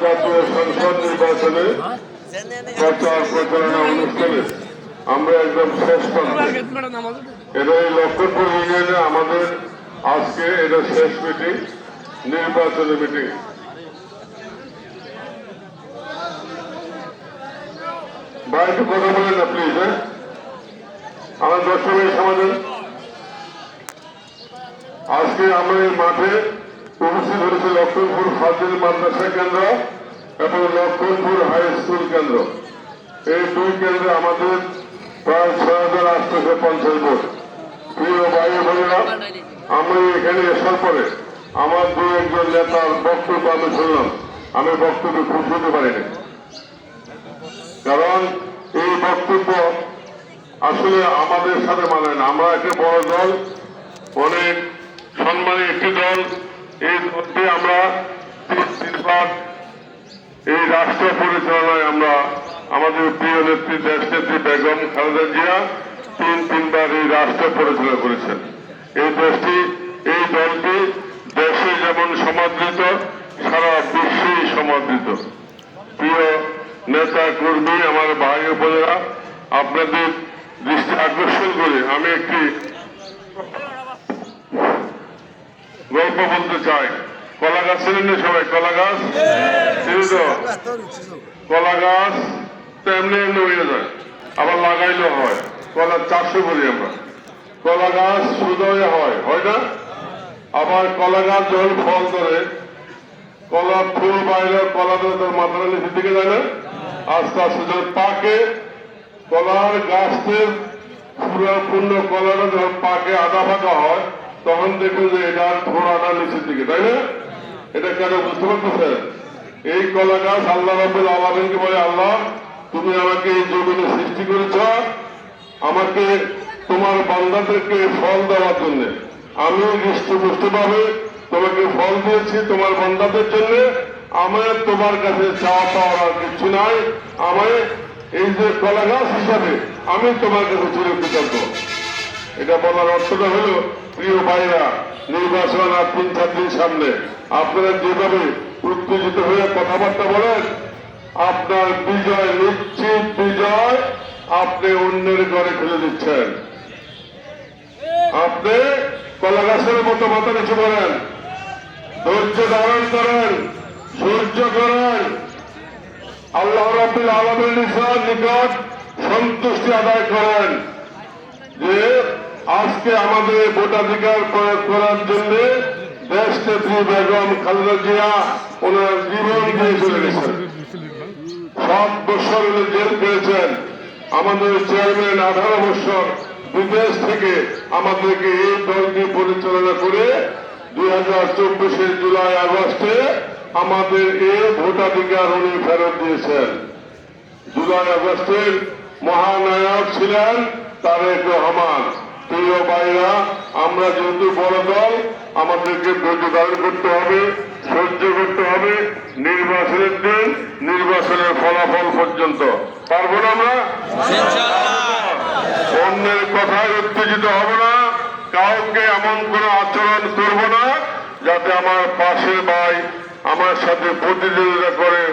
জাতীয় সংসদ নির্বাচনে প্রচার প্রচারণা অনুষ্ঠানে আমরা একদম শেষ প্রান্তে। এটা এই লক্ষ্মণপুর ইউনিয়নে আমাদের আজকে এটা শেষ মিটিং, নির্বাচনী মিটিং। বাইরে কথা বলেন না প্লিজ। হ্যাঁ, আমার দর্শক সমাধান আজকে আমরা এই মাঠে উপস্থিত হয়েছে লক্ষ্মণপুর ফাজিল মাদ্রাসা কেন্দ্র এবং লক্ষ্মণপুর হাই স্কুল কেন্দ্র। এই দুই কেন্দ্রে আমাদের প্রায় ৬,৮৫০ ভোট। প্রিয় ভাই বোনেরা, আমি এখানে আসার পরে আমার দু একজন নেতার বক্তব্য আমি শুনলাম, আমি বক্তব্য খুব শুনতে পারিনি, কারণ এই বক্তব্য আসলে আমাদের সাথে মানে না। আমরা একটা বড় দল, অনেক সম্মানী একটি দল। এই দলটি আমরা তিনবার এই রাষ্ট্র পরিচালনায় আমরা আমাদের প্রিয় নেত্রী দেশনেত্রী বেগম খালেদা জিয়া তিনবার এই রাষ্ট্র পরিচালনা করেছেন। এই দেশটি, এই দলটি দেশে যেমন সমাদৃত, সারা বিশ্বেই সমাদৃত। প্রিয় নেতা কর্মী, আমার ভাই ও বোনেরা, আপনাদের দৃষ্টি আকর্ষণ করে আমি একটি গল্প বলতে চাই। কলা গাছ ছিলেন না সবাই? কলা গাছ চিনি তো? কলা গাছ তো এমনি এমনি হয়ে যায়, আবার লাগাইলেও হয়। কলার চাষও করি আমরা। কলা গাছ সুদয় হয়, হয় না? আবার কলা গাছ যখন ফল ধরে, কলা ফুল বাইরে, কলা ধরে তার মাথার নিচের দিকে যায় না? আস্তে আস্তে যখন পাকে, কলার গাছের পূর্ণ কলাটা যখন পাকে আধা ফাঁকা হয়, তখন দেখুন যে এটার থোড়াটা নিচের দিকে, তাই না? এটা কেন বুঝতে পারতেছেন? এই কলা গাছ আল্লাহ রাব্বুল আলামিনকে বলে, আল্লাহ তুমি আমাকে এই জমিনে সৃষ্টি করেছ, আমাকে তোমার বান্দাদেরকে ফল দেওয়ার জন্য। আমি হৃষ্টপুষ্ট ভাবে তোমাকে ফল দিয়েছি তোমার বান্দাদের জন্য। আমার তোমার কাছে চাওয়া পাওয়ার আর কিছু নাই। আমায় এই যে কলা গাছ হিসাবে আমি তোমার কাছে চিরকৃতজ্ঞ। এটা বলার অর্থটা হলো, প্রিয় ভাইরা, নির্বাচন আর 3-4 দিন সামনে। আপনারা যেভাবে উত্তেজিত হয়ে কথাবার্তা বলেন, আপনার বিজয়, নিশ্চিত বিজয় আপনি অন্যের ঘরে ফেলে দিচ্ছেন। আপনি কলা গাছের মতো মাথা নিচু করেন, ধৈর্য ধারণ করেন, সহ্য করেন, আল্লাহ রাব্বুল আলামিনের নিকট সন্তুষ্টি আদায় করেন যে আজকে আমাদের ভোটাধিকার প্রয়োগ করার জন্য দেশনেত্রী বেগম খালেদা জিয়া ওনার জীবন দিয়ে চলে গেছেন। 7 বছর জেল পেয়েছেন। আমাদের চেয়ারম্যান 18 বছর বিদেশ থেকে আমাদেরকে এই দলটি পরিচালনা করে 2024 জুলাই আগস্টে আমাদের এই ভোটাধিকার উনি ফেরত দিয়েছেন। জুলাই আগস্টের মহানায়ক ছিলেন তারেক রহমান। প্রিয় ভাইরা, আমরা যেহেতু বড় দল, আমাদেরকে ধৈর্য ধারণ করতে হবে, সহ্য করতে হবে। নির্বাচনের দিন, নির্বাচনের ফলাফল পর্যন্ত পারবো না আমরা? অন্যের কথায় উত্তেজিত হব না, কাউকে এমন কোনো আচরণ করব না যাতে আমার পাশের ভাই আমার সাথে প্রতিযোগিতা করে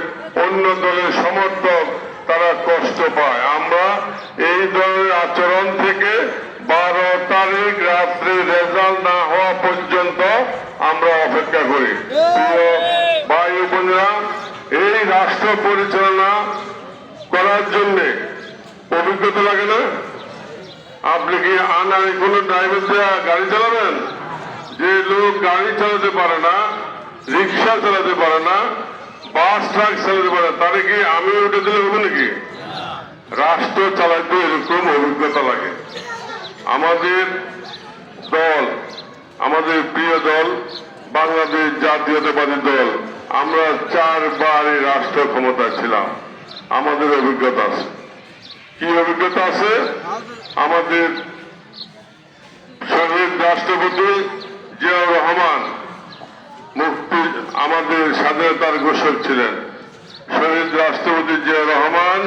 অন্য দলের সমর্থক তারা কষ্ট পায়। আমরা এই ধরনের আচরণ থেকে 12 তারিখ রাত্রে রেজাল্ট না হওয়া পর্যন্ত আমরা অপেক্ষা করি। প্রিয় ভাই ও বোনেরা, এই রাষ্ট্র পরিচালনা করার জন্য অভিজ্ঞতা লাগে না? আপনি কি আনারে কোনো ড্রাইভার দেওয়া গাড়ি চালাবেন? যে লোক গাড়ি চালাতে পারে না, রিক্সা চালাতে পারে না, বাস ট্রাক চালাতে পারে, তারে কি আমি উঠে দিলে হবে নাকি? রাষ্ট্র চালাইতে এরকম অভিজ্ঞতা লাগে। আমাদের দল, আমাদের প্রিয় দল বাংলাদেশ জাতীয়তাবাদী দল, আমরা 4 বার এই রাষ্ট্র ক্ষমতায় ছিলাম। আমাদের অভিজ্ঞতা আছে। কি অভিজ্ঞতা আছে? আমাদের শহীদ রাষ্ট্রপতি জিয়াউর রহমান আমাদের স্বাধীনতার ঘোষক ছিলেন। শহীদ রাষ্ট্রপতি জিয়াউর রহমান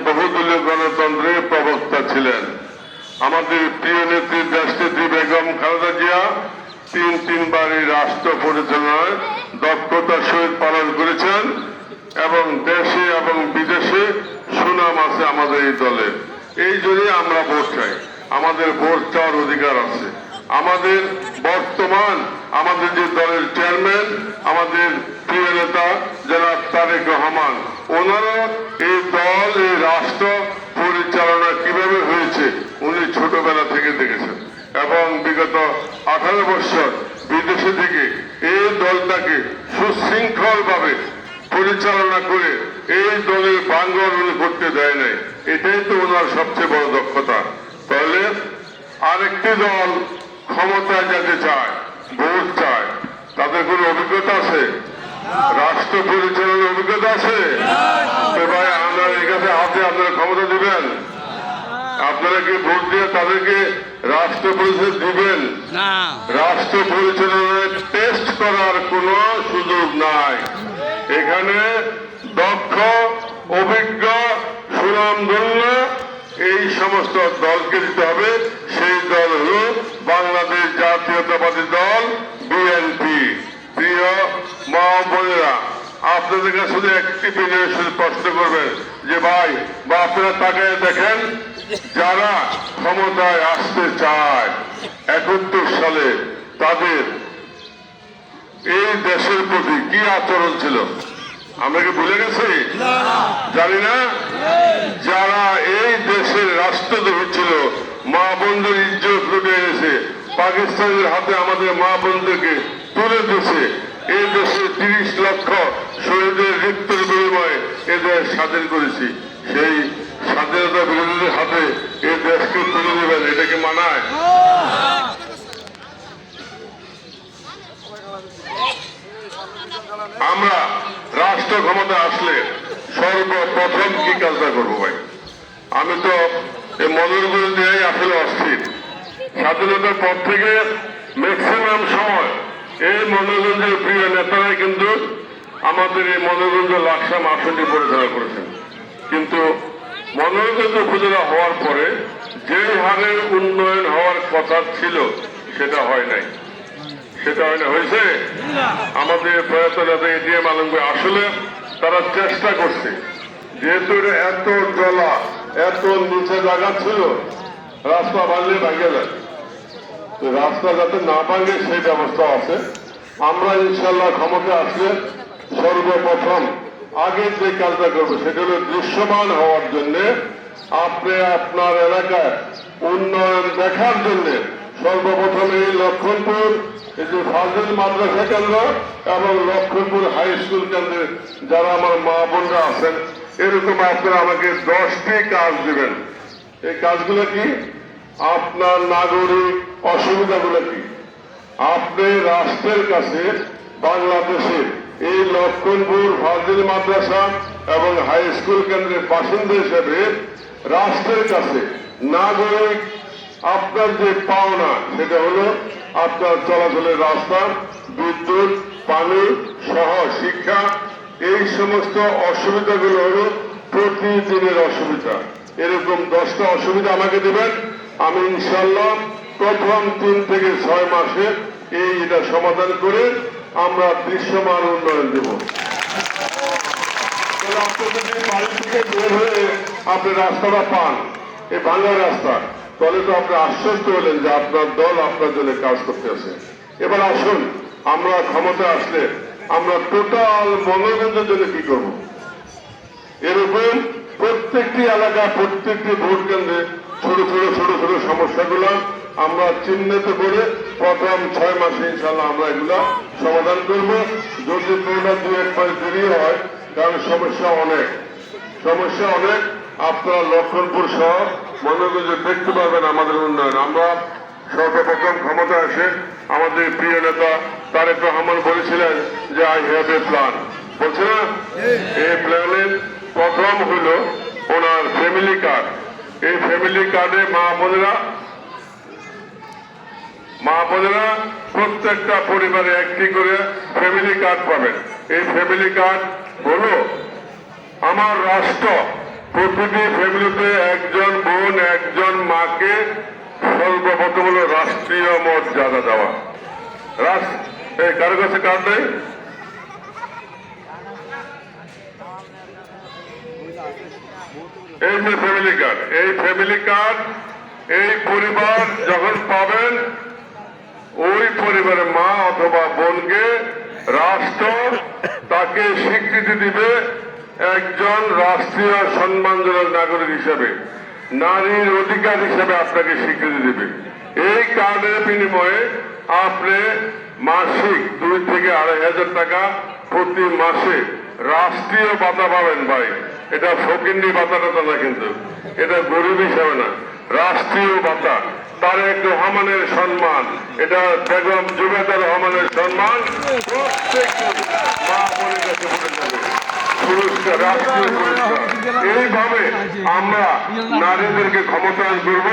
বহুদলীয় গণতন্ত্রের প্রবক্তা ছিলেন। আমাদের প্রিয় নেত্রী দেশনেত্রী বেগম খালেদা জিয়া তিনবার এই রাষ্ট্র পরিচালনায় দক্ষতার সহিত পালন করেছেন এবং দেশে এবং বিদেশে সুনাম আছে আমাদের এই দলের। এই জন্যই আমরা ভোট চাই, আমাদের ভোট চাওয়ার অধিকার আছে। আমাদের বর্তমান আমাদের যে দলের চেয়ারম্যান, আমাদের প্রিয় নেতা জনাব তারেক রহমান, ওনারা এই দল এই রাষ্ট্র পরিচালনা কিভাবে হয়েছে উনি ছোটবেলা থেকে দেখেছেন এবং বিগত 18 বছর বিদেশে থেকে এই দলটাকে সুশৃঙ্খল ভাবে পরিচালনা করে এই দলের ভাঙ্গন উনি করতে দেয় নাই। এটাই তো ওনার সবচেয়ে বড় দক্ষতা। তাহলে আরেকটি দল ক্ষমতায় যেতে চায়, ভোট চায়, তাদের কোনো অভিজ্ঞতা আছে? রাষ্ট্র পরিচালনার অভিজ্ঞতা আছে? তো ভাই আমরা এই কাছে হাতে আপনারা ক্ষমতা দিবেন? আপনারা কি ভোট দিয়ে তাদেরকে রাষ্ট্র পরিচালনা দিবেন? রাষ্ট্র পরিচালনায় টেস্ট করার কোনো সুযোগ নাই। এখানে দক্ষ, অভিজ্ঞ, সুনামধন্য এই সমস্ত দলকে দিতে হবে। সেই দল হল বাংলাদেশ জাতীয়তাবাদী দল বিএনপি। প্রিয় মা বোনেরা, আপনাদের কাছে শুধু একটি বিনয় প্রশ্ন করবেন যে ভাই বা আপনারা তাকায় দেখেন, যারা ক্ষমতায় আসতে চায় 71 সালে তাদের এই দেশের প্রতি কি আচরণ ছিল আমরা কি ভুলে গেছি? জানি না। যারা এই দেশের রাষ্ট্রদ্রোহী ছিল, মা বোনদের ইজ্জত লুটে এনেছে, পাকিস্তানের হাতে আমাদের মা বোনদেরকে তুলে দিয়েছে, এই দেশে 30 লক্ষ শহীদের মৃত্যুর বিনিময়ে এ দেশ স্বাধীন করেছি। সেই স্বাধীনতা বিরোধীদের হাতে এই দেশকে তুলে দেবেন, এটা কি মানায়? আমরা রাষ্ট্র ক্ষমতা আসলে সর্বপ্রথম কি কাজটা করবো ভাই? আমি তো এই মনোরঞ্জন দিয়ে আসলে অস্থির। স্বাধীনতার পর থেকে ম্যাক্সিমাম সময় এই মনোরঞ্জনের প্রিয় নেতারাই কিন্তু আমাদের এই মনোরঞ্জন লাকসাম আসনটি পরিচালনা করেছেন। কিন্তু মনোরঞ্জন উপজেলা হওয়ার পরে যে হারে উন্নয়ন হওয়ার কথা ছিল সেটা হয় নাই। সেটা হয় না, হয়েছে? আমাদের প্রয়াত নেতা এটিএম আলমগীর আসলে তারা চেষ্টা করছে, যেহেতু এত জলা এত নিচে জায়গা ছিল, রাস্তা ভাঙলে ভাঙে যায়, রাস্তা যাতে না ভাঙে সেই ব্যবস্থা আছে। আমরা ইনশাল্লাহ ক্ষমতা আসলে সর্বপ্রথম আগের যে কাজটা করবো সেটা হলো দৃশ্যমান হওয়ার জন্য, আপনি আপনার এলাকায় উন্নয়ন দেখার জন্য সর্বপ্রথম এই লক্ষণপুর এই যে ফাজিল মাদ্রাসা কেন্দ্র এবং লক্ষণপুর হাই স্কুল কেন্দ্রে যারা আমার মা বোনরা আছেন, এরকম আপনারা আমাকে 10টি কাজ দিবেন। এই কাজগুলো কি? আপনার নাগরিক অসুবিধাগুলো কি? আপনি রাষ্ট্রের কাছে বাংলাদেশের এই লক্ষণপুর ফাজিল মাদ্রাসা এবং হাই স্কুল কেন্দ্রের বাসিন্দা হিসেবে রাষ্ট্রের কাছে নাগরিক আপনার যে পাওনা সেটা হলো আপনার চলাচলের রাস্তা, বিদ্যুৎ, পানি সহ শিক্ষা। এই সমস্ত অসুবিধাগুলো হলো প্রতিদিনের অসুবিধা। এরকম 10টা অসুবিধা আমাকে দেবেন, আমি ইনশাল্লাহ প্রথম 3 থেকে 6 মাসে এটা সমাধান করে আমরা দৃশ্যমান উন্নয়ন দেব। আপনি যদি বাড়ি থেকে বের হয়ে আপনি রাস্তাটা পান, এই ভাঙা রাস্তা, তাহলে তো আপনি আশ্বস্ত হলেন যে আপনার দল আপনার জন্য কাজ করতে আছে। এবার আসুন, আমরা ক্ষমতা আসলে আমরা টোটাল মনোরঞ্জনের জন্য কি করব? এরকম প্রত্যেকটি এলাকায় প্রত্যেকটি ভোট কেন্দ্রে ছোট ছোট সমস্যাগুলো আমরা চিহ্নিত করে প্রথম 6 মাসে ইনশাল্লাহ আমরা এগুলা সমাধান করব। যদি কোনটা 2-1 মাস দেরি হয়, কারণ সমস্যা অনেক, আপনারা লক্ষণপুর সহ মনোরঞ্জন দেখতে পারবেন আমাদের উন্নয়ন। আমরা সর্বপ্রথম ক্ষমতা আসে আমাদের প্রিয় নেতা তারেক রহমান বলেছিলেন যে আই হ্যাভ এ প্ল্যান, বলছে না? এই প্ল্যানের প্রথম হইল ওনার ফ্যামিলি কার্ড। এই ফ্যামিলি কার্ডে মা বোনেরা প্রত্যেকটা পরিবারে একটি করে ফ্যামিলি কার্ড পাবেন। এই ফ্যামিলি কার্ড হলো আমার রাষ্ট্র প্রতিটি ফ্যামিলিতে একজন বোন একজন মাকে সর্বপ্রথম হলো রাষ্ট্রীয় মর্যাদা দেওয়া। কারো কাছে কার্ড নেই? এই যে ফ্যামিলি কার্ড, এই ফ্যামিলি কার্ড এই পরিবার যখন পাবেন, ওই পরিবারের মা অথবা বোনকে রাষ্ট্র তাকে স্বীকৃতি দিবে একজন রাষ্ট্রীয় সম্মানজনক নাগরিক হিসেবে, নারীর অধিকার হিসেবে আপনাকে স্বীকৃতি দিবে। এই কার্ডের বিনিময়ে আপনি মাসিক 2 থেকে 2,500 টাকা প্রতি মাসে রাষ্ট্রীয় ভাতা পাবেন ভাই। এটা ফকিন্নি ভাতাটা না, কিন্তু এটা গরিব হিসাবে না, রাষ্ট্রীয় ভাতা। তারেক রহমানের সম্মান, এটা বেগম জুবেদা রহমানের সম্মান প্রত্যেক মা বোনের কাছে পড়ে যাবে। পুরস্কার, রাষ্ট্রীয় পুরস্কার। এইভাবে আমরা নারীদেরকে ক্ষমতায়ন করব,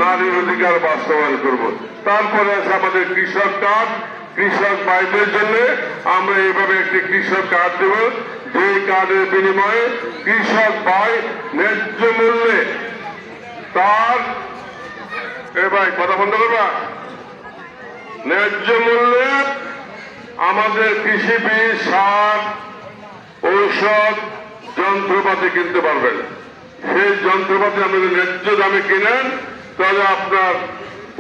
নারীর অধিকার বাস্তবায়ন করব। তারপরে আছে আমাদের কৃষক কার্ড। কৃষক ভাইদের জন্য আমরা এইভাবে একটি কৃষক কার্ড দেব, যে কার্ডের বিনিময়ে কৃষক ভাই ন্যায্য মূল্যে তার ভাই কথা বন্ধ করবা, ন্যায্য মূল্যে আমাদের কৃষি বীজ, সার, ঔষধ, যন্ত্রপাতি কিনতে পারবেন। সেই যন্ত্রপাতি আপনি ন্যায্য দামে কিনেন, তাহলে আপনার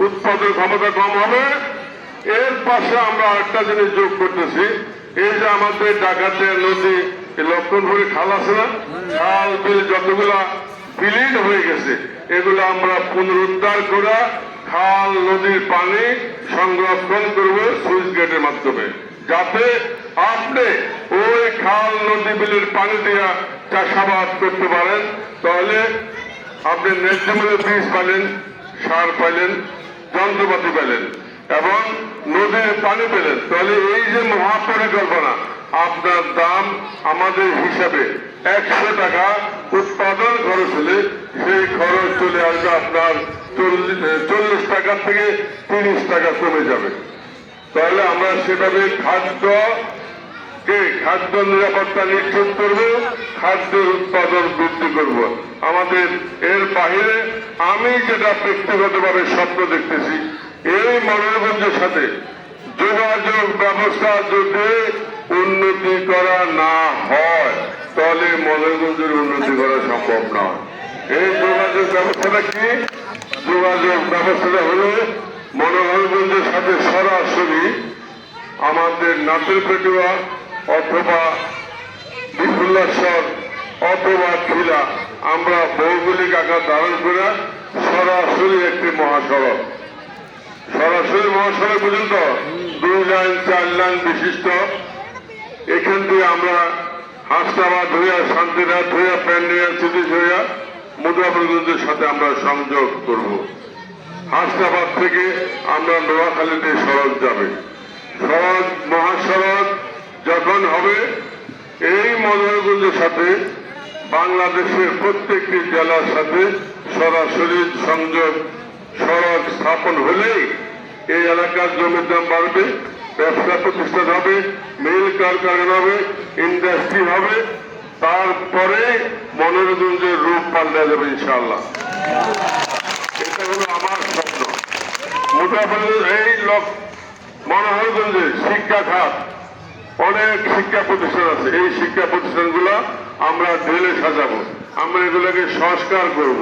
উৎপাদন ক্ষমতা কম হবে। এর পাশে আমরা আরেকটা জিনিস যোগ করতেছি, এই যে আমাদের ডাকাতের নদী, লক্ষণপুরের খাল আছে না, খাল বিল যতগুলা বিলীন হয়ে গেছে, এগুলো আমরা পুনরুদ্ধার করে খাল নদীর পানি সংরক্ষণ করব সুইচ গেটের মাধ্যমে, যাতে আপনি ওই খাল নদী বিলের পানি দিয়ে চাষাবাদ করতে পারেন। তাহলে আপনি ন্যায্য মূল্যে বীজ পাইলেন, সার পাইলেন, যন্ত্রপাতি পেলেন এবং নদীর পানি পেলেন। তাহলে এই যে মহাপরিকল্পনা, আপনার দাম আমাদের হিসাবে 100 টাকা উৎপাদন খরচ হলে সেই খরচ চলে আসবে আপনার 40 টাকা থেকে 30 টাকা কমে যাবে। তাহলে আমরা সেভাবে খাদ্য নিরাপত্তা নিশ্চিত করব, খাদ্যের উৎপাদন বৃদ্ধি করব। আমাদের এর বাহিরে আমি যেটা ব্যক্তিগতভাবে স্বপ্ন দেখতেছি, এই মনোরঞ্জনের সাথে যোগাযোগ ব্যবস্থা যদি উন্নতি করা না হয়, তাহলে মনোরঞ্জনের উন্নতি করা সম্ভব নয়। এই যোগাযোগ ব্যবস্থাটা কি? যোগাযোগ ব্যবস্থাটা হলো মনোরঞ্জনের সাথে সরাসরি আমাদের নাচেরপেটুয়া অথবা বিপুল্লাশ্বর অথবা খিলা, আমরা ভৌগোলিক আকার ধারণ করে সরাসরি একটি মহাসড়ক, সরাসরি মহাসড়ক পর্যন্ত 2 লাইন 4 লাইন বিশিষ্ট, এখান থেকে আমরা হাসনাবাদ হইয়া, শান্তিনাথ হইয়া, প্যান্ডিয়া, চিঠিস হইয়া মুদ্রাপুরগঞ্জের সাথে আমরা সংযোগ করব। হাসনাবাদ থেকে আমরা নোয়াখালীতে সড়ক যাবে। সড়ক মহাসড়ক যখন হবে, এই মনোরঞ্জনের সাথে বাংলাদেশের প্রত্যেকটি জেলার সাথে সরাসরি সংযোগ সড়ক স্থাপন হলেই এই এলাকার জমির দাম বাড়বে, ব্যবসা প্রতিষ্ঠান হবে, মিল কারখানা হবে, ইন্ডাস্ট্রি হবে, তারপরে মনোরঞ্জনের রূপ পাল্টে যাবে ইনশাআল্লাহ। এটা হলো আমার স্বপ্ন। মোটামুটি এই মনোরঞ্জনের শিক্ষা খাত, অনেক শিক্ষা প্রতিষ্ঠান আছে, এই শিক্ষা প্রতিষ্ঠানগুলো আমরা ঢেলে সাজাবো, আমরা এগুলোকে সংস্কার করব।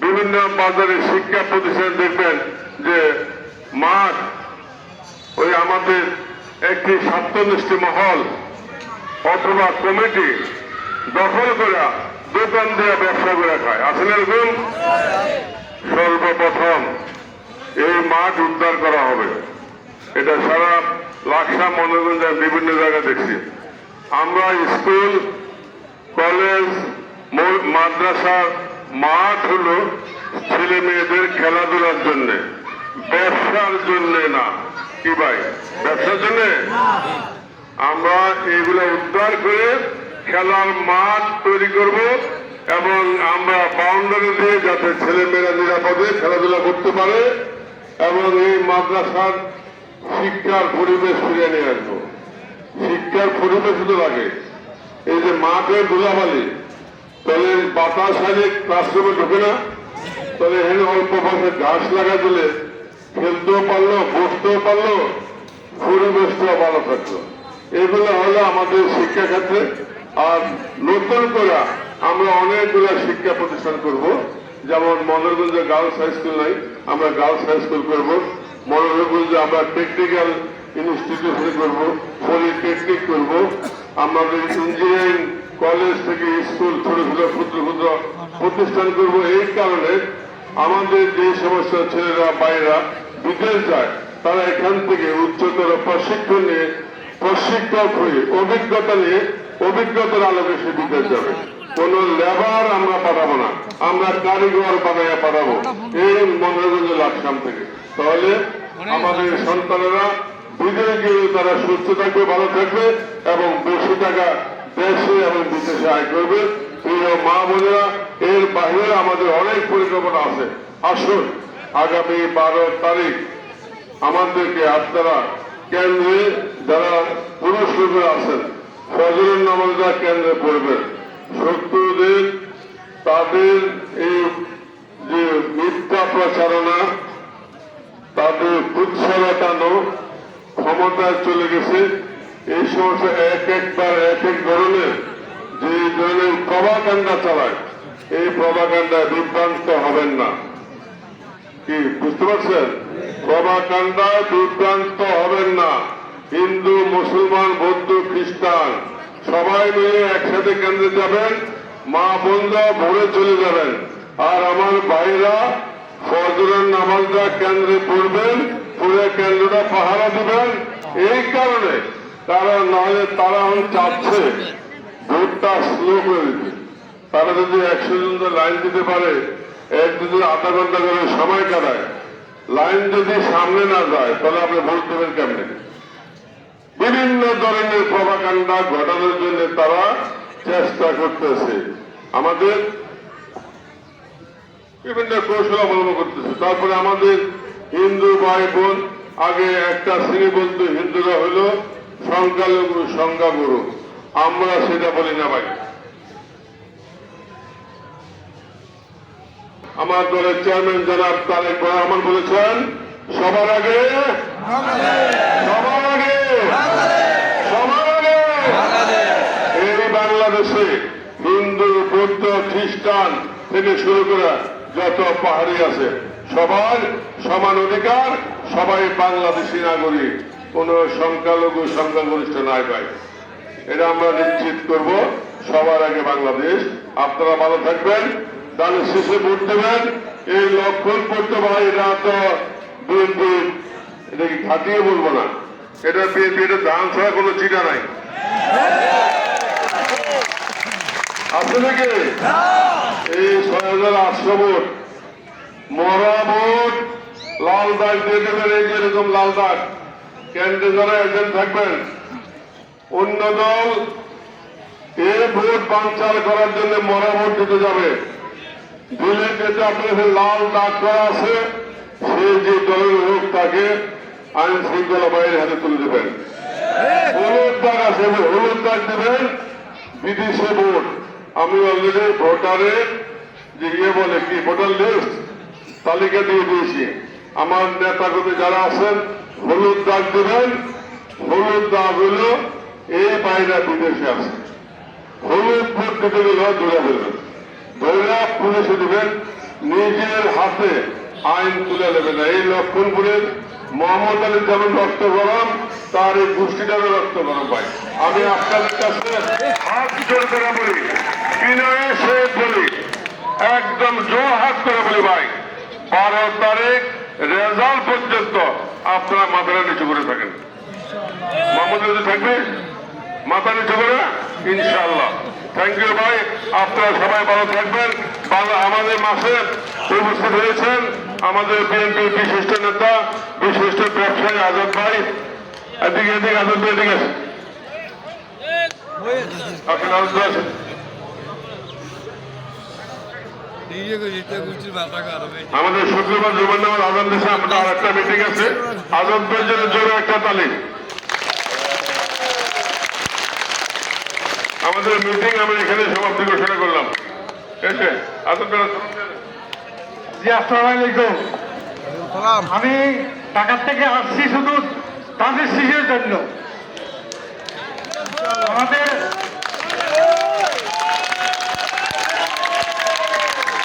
বিভিন্ন বাজারে শিক্ষা প্রতিষ্ঠান দেখবেন যে মাঠ ওই আমাদের একটি স্বার্থনিষ্ঠ মহল অথবা কমিটি দখল করে দোকান দিয়ে ব্যবসা করে খায়, আসেন এরকম? সর্বপ্রথম এই মাঠ উদ্ধার করা হবে। এটা সারা লাকসা মনোরঞ্জন বিভিন্ন জায়গায় দেখছি। আমরা স্কুল, কলেজ, মাদ্রাসার মাঠ হলো ছেলে মেয়েদের খেলাধুলার জন্য, ব্যবসার জন্য না। কি ভাই, ব্যবসার জন্য? আমরা এগুলো উদ্ধার করে খেলার মাঠ তৈরি করব এবং আমরা বাউন্ডারি দিয়ে যাতে ছেলে মেয়েরা নিরাপদে খেলাধুলা করতে পারে এবং এই মাদ্রাসার শিক্ষার পরিবেশ ফিরে নিয়ে আসবো। শিক্ষার পরিবেশ তো লাগে, এই যে মাঠে ধুলাবালি, তাহলে বাতাস আগে ক্লাসরুমে ঢুকে না, তাহলে এখানে অল্প পাশে ঘাস লাগা দিলে খেলতেও পারলো, বসতেও পারলো, পরিবেশটা ভালো থাকলো। এগুলো হলো আমাদের শিক্ষা ক্ষেত্রে। আর নতুন করে আমরা অনেকগুলো শিক্ষা প্রতিষ্ঠান করব, যেমন মনোরগঞ্জে গার্লস হাই স্কুল নাই, আমরা গার্লস হাই স্কুল করবো। মনোরগঞ্জে আমরা টেকনিক্যাল ইনস্টিটিউশন করব, পলিটেকনিক করব, আমাদের ইঞ্জিনিয়ারিং কলেজ থেকে স্কুল ছোট ছোট ক্ষুদ্র ক্ষুদ্র প্রতিষ্ঠান করব। এই কারণে আমাদের যে সমস্ত ছেলেরা বাইরা বিদেশ যায়, তারা এখান থেকে উচ্চতর প্রশিক্ষণ নিয়ে, প্রশিক্ষক হয়ে, অভিজ্ঞতা নিয়ে, অভিজ্ঞতার আলোকে সে বিদেশ যাবে। কোন লেবার আমরা পাঠাবো না, আমরা কারিগর বানাইয়া পাঠাবো এই মনোরঞ্জন লাকসাম থেকে। তাহলে আমাদের সন্তানেরা বিদেশে গিয়ে তারা সুস্থ থাকবে, ভালো থাকবে এবং বেশি টাকা দেশে এবং বিদেশে আয় করবে। প্রিয় মা বোনেরা, এর বাইরে আমাদের অনেক পরিকল্পনা আছে। আসুন আগামী 12 তারিখ আমাদেরকে আপনারা কেন্দ্রে যারা পুরুষ লোকের আছেন, ফজরের নামাজটা কেন্দ্রে পড়বেন। শত্রুদের তাদের এই যে মিথ্যা প্রচারণা, তাদের কুৎসলতানো ক্ষমতায় চলে গেছে, এই সমস্ত এক একবার এক এক ধরনের যে ধরনের প্রভাকাণ্ডা চালায়, এই প্রভাকাণ্ডায় বিভ্রান্ত হবেন না। কি বুঝতে পারছেন? প্রভাকাণ্ডায় বিভ্রান্ত হবেন না। হিন্দু, মুসলমান, বৌদ্ধ, খ্রিস্টান সবাই মিলে একসাথে কেন্দ্রে যাবেন, মা বোনরা ভরে চলে যাবেন। আর আমার ভাইরা ফজরের নামাজটা কেন্দ্রে পড়বেন, পুরো কেন্দ্রটা পাহারা দিবেন। এই কারণে তারা নয়, তারা চাচ্ছে ভোটটা স্লো করে দিতে। তারা যদি 100 জন লাইন দিতে পারে, এক যদি আধা ঘন্টা করে সময় কাটায়, লাইন যদি সামনে না যায়, তাহলে আপনি ভোট দেবেন কেমনে? বিভিন্ন ধরনের প্রভাকাণ্ডা ঘটানোর জন্য তারা চেষ্টা করতেছে, আমাদের বিভিন্ন কৌশল অবলম্বন করতেছে। তারপরে আমাদের হিন্দু ভাই বোন, আগে একটা শ্রেণী বলতো হিন্দুরা হলো সংখ্যালঘু, সংখ্যাগুরু। আমরা সেটা বলি না ভাই। আমার দলের চেয়ারম্যান জনাব তারেক রহমান বলেছেন, সবার আগে, সবার আগে, সবার আগে। এই বাংলাদেশে হিন্দু, বৌদ্ধ, খ্রিস্টান থেকে শুরু করে যত পাহাড়ি আছে, সবার সমান অধিকার, সবাই বাংলাদেশি নাগরিক, কোন সংখ্যালঘু সংখ্যাগরিষ্ঠ নাই ভাই। এটা আমরা নিশ্চিত করব। সবার আগে বাংলাদেশ। আপনারা ভালো থাকবেন, তাহলে শেষে ভোট দেবেন। এই লক্ষণ করতে ভাই, এটা তো বিএনপি, এটা কি খাটিয়ে বলবো না, এটা বিএনপি, এটা দান ছাড়া কোনো চিটা নাই, আছে নাকি? এই 6800 ভোট মরা ভোট, লাল দাগ দিয়ে দেবেন। এই যে এরকম লাল দাগ কেন্দ্রে যারা এজেন্ট থাকবেন, অন্য দল এই ভোট বানচাল করার জন্য মরা ভোট দিতে যাবে, দিলে যেটা আপনার লাল দাগ করা আছে, সে যে দলের লোক তাকে আইন শৃঙ্খলা বাহিনীর হাতে তুলে দেবেন। হলুদ দাগ আছে, হলুদ দাগ দেবেন, বিদেশে ভোট। আমি অলরেডি ভোটারের যে বলে কি ভোটার লিস্ট তালিকা দিয়ে দিয়েছি। আমার নেতাকর্মী যারা আছেন, হলুদ দাগ দেবেন। হলুদ দাগ হলো এই বাইরা বিদেশে আছে, হলুদ ভোট দিতে গেলে ধরে ফেলবেন, ধরে পুলিশে দিবেন, নিজের হাতে আইন তুলে নেবেন না। এই লক্ষণপুরের মোহাম্মদ আলী যেমন রক্ত গরম, তার এই গোষ্ঠীটারও রক্ত গরম ভাই। আমি আপনাদের কাছে হাত জোর করে বলি, বিনয়ে সহিত বলি, একদম জোর হাত করে বলি ভাই, 12 তারিখ রেজাল্ট পর্যন্ত আপনারা মাথাটা নিচু করে থাকেন। মোহাম্মদ আলী থাকবে মাথা নিচু করে, ইনশাআল্লাহ। থ্যাংক ইউ ভাই, আপনারা সবাই ভালো থাকবেন। আমাদের মাসে উপস্থিত হয়েছেন আমাদের বিএনপির বিশিষ্ট নেতা, বিশিষ্ট ব্যবসায়ী আজাদ ভাই। এদিকে এদিকে আজাদ ভাই, এদিকে আছে, আপনি আজাদ ভাই আছেন। আমাদের শুক্রবার জুমার নামাজ আজান দিয়েছে, আমাদের আর একটা মিটিং আছে। আজাদ ভাইয়ের জন্য জোরে একটা তালি। আমাদের মিটিং আমি এখানে সমাপ্তি ঘোষণা করলাম। জি, আসসালামু আলাইকুম। আমি ঢাকা থেকে আসছি শুধু দাবির শীষের জন্য আমাদের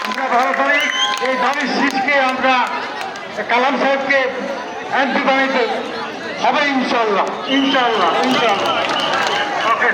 আমরা 12 তারিখ এই দাবির শীষকে আমরা কালাম সাহেবকে এমপি বানাইতে হবে ইনশাল্লাহ ইনশাল্লাহ ইনশাল্লাহ। ওকে।